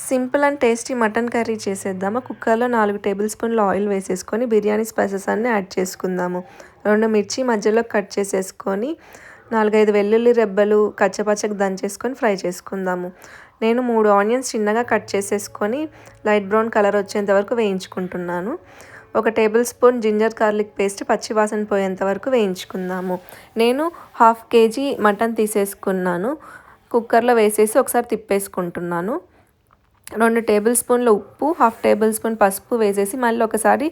Simple and tasty mutton curry చేసేద్దాము. కుక్కర్లో 4 table స్పూన్ల ఆయిల్ వేసేసుకొని బిర్యానీ స్పైసెస్ అన్నీ యాడ్ చేసుకుందాము. 2 మిర్చి మధ్యలో కట్ చేసేసుకొని 4-5 వెల్లుల్లి రెబ్బలు కచ్చపచ్చగా దంచేసుకొని ఫ్రై చేసుకుందాము. నేను 3 ఆనియన్స్ చిన్నగా కట్ చేసేసుకొని లైట్ బ్రౌన్ కలర్ వచ్చేంత వరకు వేయించుకుంటున్నాను. 1 tablespoon ginger garlic paste పచ్చి వాసన పోయేంత వరకు వేయించుకుందాము. నేను 1/2 kg మటన్ తీసేసుకున్నాను. కుక్కర్లో వేసేసి ఒకసారి తిప్పేసుకుంటున్నాను. 2 టేబుల్ స్పూన్ల ఉప్పు, 1/2 టేబుల్ స్పూన్ పసుపు వేసేసి మళ్ళీ ఒకసారి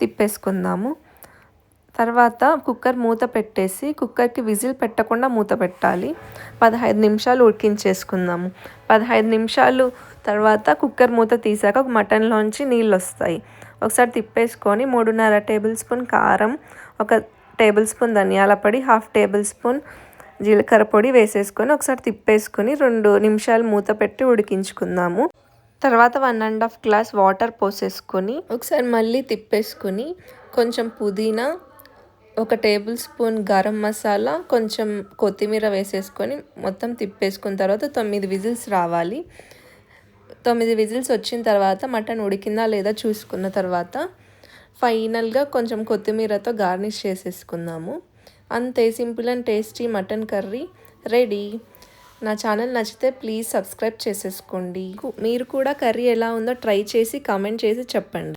తిప్పేసుకుందాము. తర్వాత కుక్కర్ మూత పెట్టేసి కుక్కర్కి విజిల్ పెట్టకుండా మూత పెట్టాలి. 15 నిమిషాలు ఉడికించేసుకుందాము. 15 నిమిషాలు తర్వాత కుక్కర్ మూత తీసాక మటన్లోంచి నీళ్ళు వస్తాయి. ఒకసారి తిప్పేసుకొని 3.5 టేబుల్ స్పూన్ కారం, 1 టేబుల్ స్పూన్ ధనియాల పొడి, 1/2 టేబుల్ స్పూన్ జీలకర్ర పొడి వేసేసుకొని ఒకసారి తిప్పేసుకొని 2 నిమిషాలు మూత పెట్టి ఉడికించుకుందాము. తర్వాత 1.5 గ్లాస్ వాటర్ పోసేసుకొని ఒకసారి మళ్ళీ తిప్పేసుకొని కొంచెం పుదీనా, 1 టేబుల్ స్పూన్ గరం మసాలా, కొంచెం కొత్తిమీర వేసేసుకొని మొత్తం తిప్పేసుకున్న తర్వాత 9 విజిల్స్ రావాలి. 9 విజిల్స్ వచ్చిన తర్వాత మటన్ ఉడికిందా లేదా చూసుకున్న తర్వాత ఫైనల్గా కొంచెం కొత్తిమీరతో గార్నిష్ చేసేసుకుందాము. అంతే, simple and tasty mutton curry ready. నా ఛానల్ నచ్చితే ప్లీజ్ సబ్స్క్రైబ్ చేసేసుకోండి. మీరు కూడా కర్రీ ఎలా ఉందో ట్రై చేసి కామెంట్ చేసి చెప్పండి.